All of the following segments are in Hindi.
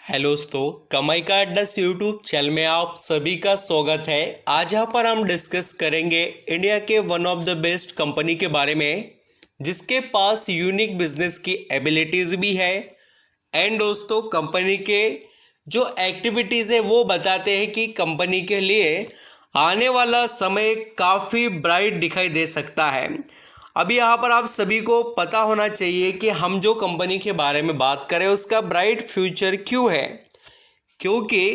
हेलो दोस्तों, कमाई का अड्डा यूट्यूब चैनल में आप सभी का स्वागत है। आज यहाँ पर हम डिस्कस करेंगे इंडिया के one of the best company के बारे में जिसके पास यूनिक बिजनेस की एबिलिटीज भी है। एंड दोस्तों, कंपनी के जो एक्टिविटीज़ है वो बताते हैं कि कंपनी के लिए आने वाला समय काफ़ी ब्राइट दिखाई दे सकता है। अभी यहाँ पर आप सभी को पता होना चाहिए कि हम जो कंपनी के बारे में बात करें उसका ब्राइट फ्यूचर क्यों है, क्योंकि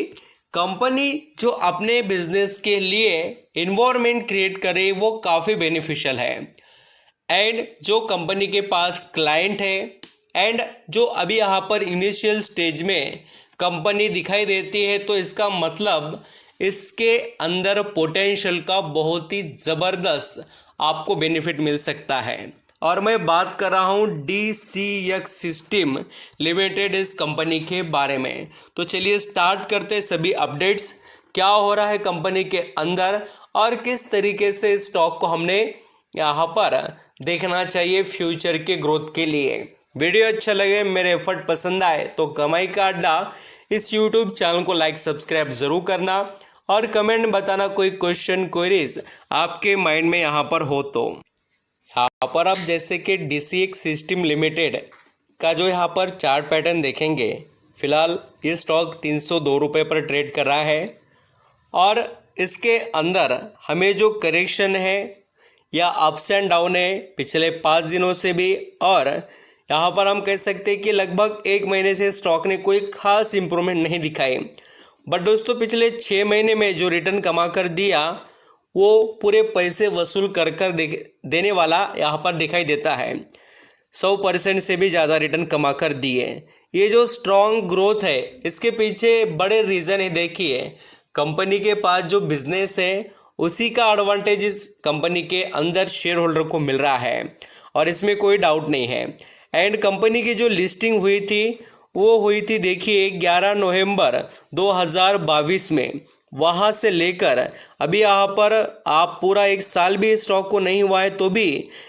कंपनी जो अपने बिजनेस के लिए इन्वायरमेंट क्रिएट करे वो काफ़ी बेनिफिशियल है। एंड जो कंपनी के पास क्लाइंट है एंड जो अभी यहाँ पर इनिशियल स्टेज में कंपनी दिखाई देती है, तो इसका मतलब इसके अंदर पोटेंशियल का बहुत ही ज़बरदस्त आपको बेनिफिट मिल सकता है। और मैं बात कर रहा हूँ DCX सिस्टम लिमिटेड इस कंपनी के बारे में। तो चलिए स्टार्ट करते सभी अपडेट्स, क्या हो रहा है कंपनी के अंदर और किस तरीके से स्टॉक को हमने यहाँ पर देखना चाहिए फ्यूचर के ग्रोथ के लिए। वीडियो अच्छा लगे, मेरे एफर्ट पसंद आए तो कमाई का अड्डा इस यूट्यूब चैनल को लाइक सब्सक्राइब ज़रूर करना और कमेंट बताना कोई क्वेश्चन क्वेरीज आपके माइंड में यहाँ पर हो तो। यहाँ पर आप जैसे कि DCX सिस्टम लिमिटेड का जो यहाँ पर चार्ट पैटर्न देखेंगे, फिलहाल ये स्टॉक 302 रुपये पर ट्रेड कर रहा है और इसके अंदर हमें जो करेक्शन है या अप्स एंड डाउन है पिछले 5 दिनों से भी, और यहाँ पर हम कह सकते हैं कि लगभग 1 महीने से स्टॉक ने कोई खास इम्प्रूवमेंट नहीं दिखाई। बट दोस्तों, पिछले 6 महीने में जो रिटर्न कमा कर दिया वो पूरे पैसे वसूल कर देने वाला यहाँ पर दिखाई देता है। 100% से भी ज़्यादा रिटर्न कमा कर दिए। ये जो स्ट्रॉन्ग ग्रोथ है इसके पीछे बड़े रीज़न है। देखिए, कंपनी के पास जो बिजनेस है उसी का एडवांटेज इस कंपनी के अंदर शेयर होल्डर को मिल रहा है और इसमें कोई डाउट नहीं है। एंड कंपनी की जो लिस्टिंग हुई थी वो हुई थी, देखिए 11 नवंबर 2022 में। वहाँ से लेकर अभी यहाँ पर आप पूरा 1 साल भी स्टॉक को नहीं हुआ है तो भी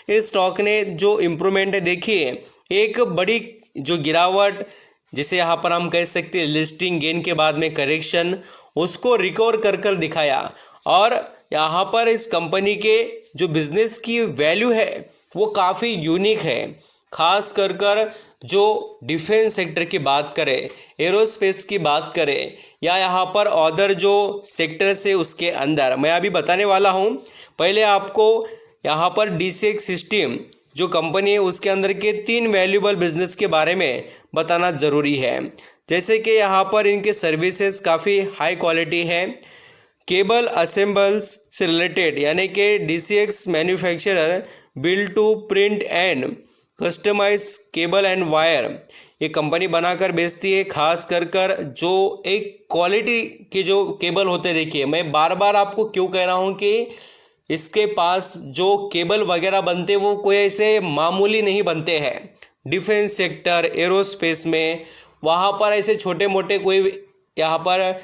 इस स्टॉक ने जो इम्प्रूवमेंट है, देखिए एक बड़ी जो गिरावट जिसे यहाँ पर हम कह सकते हैं लिस्टिंग गेन के बाद में करेक्शन, उसको रिकवर कर दिखाया। और यहाँ पर इस कंपनी के जो बिज़नेस की वैल्यू है वो काफ़ी यूनिक है। खास कर जो डिफेंस सेक्टर की बात करें, एरोस्पेस की बात करें या यहाँ पर अदर जो सेक्टर्स है उसके अंदर मैं अभी बताने वाला हूँ। पहले आपको यहाँ पर DCX सिस्टम जो कंपनी है उसके अंदर के 3 वैल्यूबल बिजनेस के बारे में बताना ज़रूरी है। जैसे कि यहाँ पर इनके सर्विसेज काफ़ी हाई क्वालिटी है। केबल असेंबल्स से रिलेटेड यानी कि DCX manufacturer build to print and customise cable and wire ये कंपनी बनाकर बेचती है। खास कर जो एक क्वालिटी के जो केबल होते हैं, देखिए मैं बार बार आपको क्यों कह रहा हूँ कि इसके पास जो केबल वगैरह बनते हैं वो कोई ऐसे मामूली नहीं बनते हैं। डिफेंस सेक्टर, एरोस्पेस में वहाँ पर ऐसे छोटे मोटे कोई यहाँ पर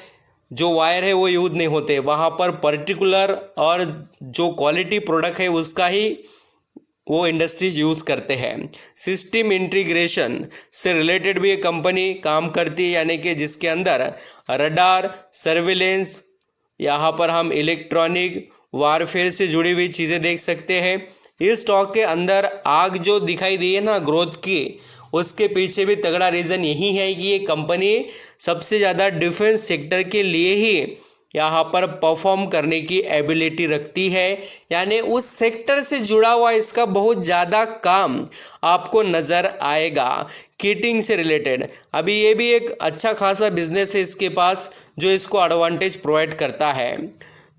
जो वायर है वो यूज नहीं होते। वहाँ पर पर्टिकुलर और जो क्वालिटी प्रोडक्ट है उसका ही वो इंडस्ट्रीज यूज़ करते हैं। सिस्टम इंटीग्रेशन से रिलेटेड भी ये कंपनी काम करती है, यानी कि जिसके अंदर रडार, सर्विलेंस, यहाँ पर हम इलेक्ट्रॉनिक वारफेयर से जुड़ी हुई चीज़ें देख सकते हैं। इस स्टॉक के अंदर आग जो दिखाई दी है ना ग्रोथ की, उसके पीछे भी तगड़ा रीज़न यही है कि ये कंपनी सबसे ज़्यादा डिफेंस सेक्टर के लिए ही यहाँ पर परफॉर्म करने की एबिलिटी रखती है। यानी उस सेक्टर से जुड़ा हुआ इसका बहुत ज़्यादा काम आपको नज़र आएगा। किटिंग से रिलेटेड अभी ये भी एक अच्छा खासा बिजनेस है इसके पास जो इसको एडवांटेज प्रोवाइड करता है।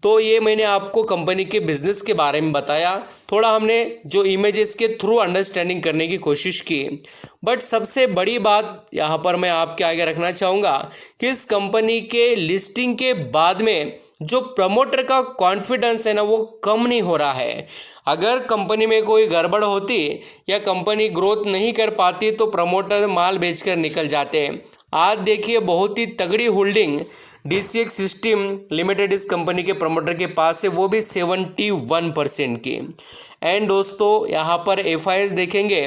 तो ये मैंने आपको कंपनी के बिज़नेस के बारे में बताया, थोड़ा हमने जो इमेजेस के थ्रू अंडरस्टैंडिंग करने की कोशिश की। बट सबसे बड़ी बात यहाँ पर मैं आपके आगे रखना चाहूँगा कि इस कंपनी के लिस्टिंग के बाद में जो प्रमोटर का कॉन्फिडेंस है ना वो कम नहीं हो रहा है। अगर कंपनी में कोई गड़बड़ होती या कंपनी ग्रोथ नहीं कर पाती तो प्रमोटर माल बेचकर निकल जाते। आज देखिए बहुत ही तगड़ी होल्डिंग DCX सिस्टम लिमिटेड इस कंपनी के प्रमोटर के पास है, वो भी 71% की। एंड दोस्तों यहाँ पर FIS देखेंगे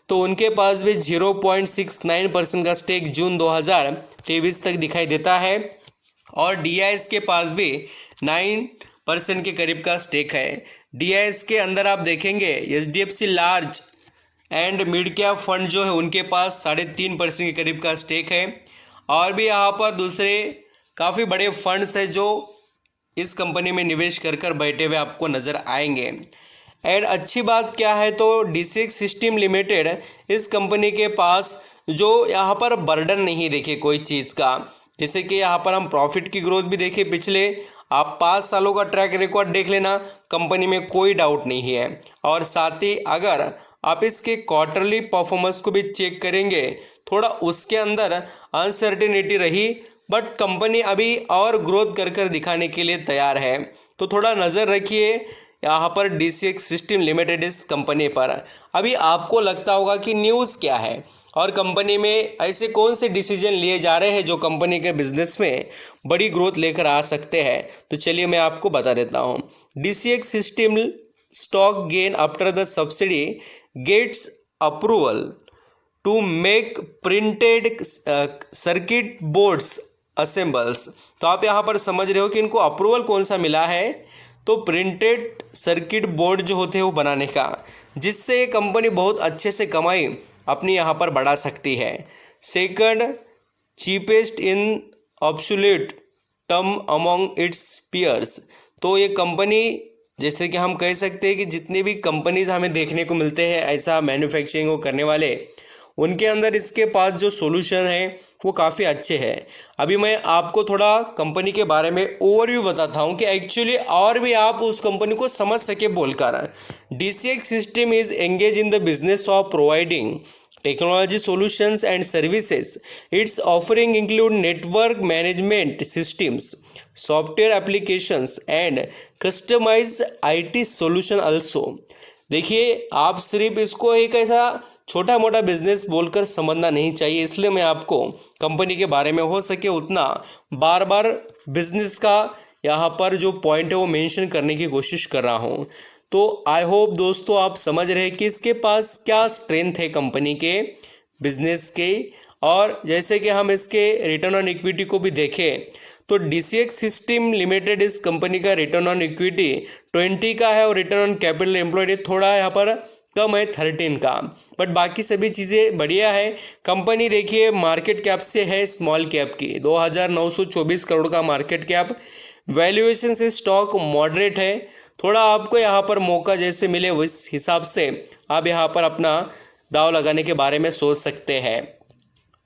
तो उनके पास भी 0.69% का स्टेक जून 23 तक दिखाई देता है। और DIS के पास भी 9% के करीब का स्टेक है। DIS के अंदर आप देखेंगे HDFC large and mid cap fund जो है उनके पास 3.5% के करीब का स्टेक है। और भी यहाँ पर दूसरे काफ़ी बड़े फंड्स हैं जो इस कंपनी में निवेश कर बैठे हुए आपको नज़र आएंगे। एंड अच्छी बात क्या है तो DCX सिस्टम लिमिटेड इस कंपनी के पास जो यहाँ पर बर्डन नहीं देखे कोई चीज़ का, जैसे कि यहाँ पर हम प्रॉफिट की ग्रोथ भी देखें, पिछले आप 5 सालों का ट्रैक रिकॉर्ड देख लेना, कंपनी में कोई डाउट नहीं है। और साथ ही अगर आप इसके क्वार्टरली परफॉर्मेंस को भी चेक करेंगे, थोड़ा उसके अंदर अनसर्टेनिटी रही, बट कंपनी अभी और ग्रोथ कर दिखाने के लिए तैयार है। तो थोड़ा नज़र रखिए यहाँ पर DCX सिस्टम लिमिटेड इस कंपनी पर। अभी आपको लगता होगा कि न्यूज़ क्या है और कंपनी में ऐसे कौन से डिसीजन लिए जा रहे हैं जो कंपनी के बिजनेस में बड़ी ग्रोथ लेकर आ सकते हैं। तो चलिए मैं आपको बता देता हूँ। DCX system stock gain after the subsidy gets approval to make printed circuit boards assembles. तो आप यहाँ पर समझ रहे हो कि इनको अप्रूवल कौन सा मिला है, तो प्रिंटेड सर्किट बोर्ड जो होते हैं वो बनाने का, जिससे कंपनी बहुत अच्छे से कमाई अपनी यहाँ पर बढ़ा सकती है। Second, cheapest in absolute term among its peers. तो ये कंपनी, जैसे कि हम कह सकते हैं कि जितनी भी कंपनीज हमें देखने को मिलते हैं ऐसा मैन्युफैक्चरिंग को करने वाले, उनके अंदर इसके पास जो सॉल्यूशन है वो काफ़ी अच्छे हैं। अभी मैं आपको थोड़ा कंपनी के बारे में ओवरव्यू बताता हूँ कि एक्चुअली और भी आप उस कंपनी को समझ सके बोलकर। DCX system is engage in the business of providing technology solutions and services. It's offering include network management systems, software applications and customise IT solution also. देखिए, आप सिर्फ इसको एक ऐसा छोटा मोटा बिजनेस बोलकर समझना नहीं चाहिए, इसलिए मैं आपको कंपनी के बारे में हो सके उतना बार बार बिजनेस का यहाँ पर जो पॉइंट है वो मेंशन करने की कोशिश कर रहा हूँ। तो आई होप दोस्तों आप समझ रहे हैं कि इसके पास क्या स्ट्रेंथ है कंपनी के बिजनेस के। और जैसे कि हम इसके रिटर्न ऑन इक्विटी को भी देखें तो DCX सिस्टम लिमिटेड इस कंपनी का रिटर्न ऑन इक्विटी 20 का है और रिटर्न ऑन कैपिटल एम्प्लॉयड थोड़ा यहाँ पर कम है 13 का, बट बाकी सभी चीज़ें बढ़िया है। कंपनी देखिए मार्केट कैप से है स्मॉल कैप की, 2924 करोड़ का मार्केट कैप। वैल्यूएशन से स्टॉक मॉडरेट है, थोड़ा आपको यहाँ पर मौका जैसे मिले उस हिसाब से आप यहाँ पर अपना दाव लगाने के बारे में सोच सकते हैं।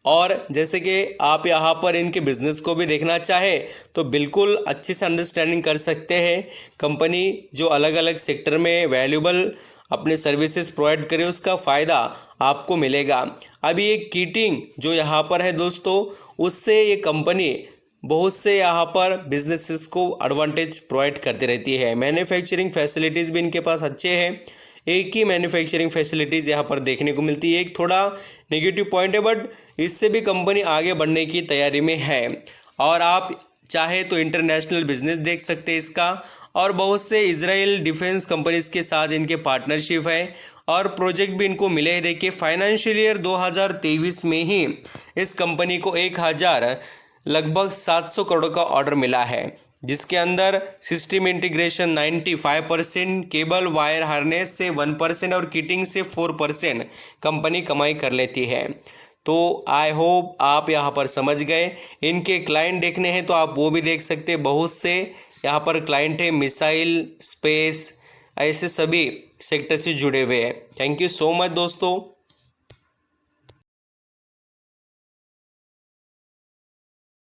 और जैसे कि आप यहाँ पर इनके बिज़नेस को भी देखना चाहे तो बिल्कुल अच्छे से अंडरस्टैंडिंग कर सकते हैं। कंपनी जो अलग अलग सेक्टर में वैल्यूबल अपने सर्विसेज प्रोवाइड करे उसका फ़ायदा आपको मिलेगा। अभी एक कीटिंग जो यहाँ पर है दोस्तों, उससे ये कंपनी बहुत से यहाँ पर बिजनेसेस को एडवांटेज प्रोवाइड करती रहती है। मैन्युफैक्चरिंग फैसिलिटीज़ भी इनके पास अच्छे हैं, एक ही मैन्युफैक्चरिंग फैसिलिटीज़ यहाँ पर देखने को मिलती है। एक थोड़ा नेगेटिव पॉइंट है, बट इससे भी कंपनी आगे बढ़ने की तैयारी में है। और आप चाहे तो इंटरनेशनल बिजनेस देख सकते हैं इसका, और बहुत से इजराइल डिफेंस कंपनीज के साथ इनके पार्टनरशिप है और प्रोजेक्ट भी इनको मिले हैं। देखिए फाइनेंशियल ईयर 2023 में ही इस कंपनी को 1000 लगभग 700 करोड़ का ऑर्डर मिला है, जिसके अंदर system integration 95%, cable wire harness से 1% और किटिंग से 4% कंपनी कमाई कर लेती है। तो आई होप आप यहाँ पर समझ गए। इनके क्लाइंट देखने हैं तो आप वो भी देख सकते हैं, बहुत से यहाँ पर क्लाइंट है, मिसाइल, स्पेस, ऐसे सभी सेक्टर से जुड़े हुए हैं। थैंक यू सो मच दोस्तों।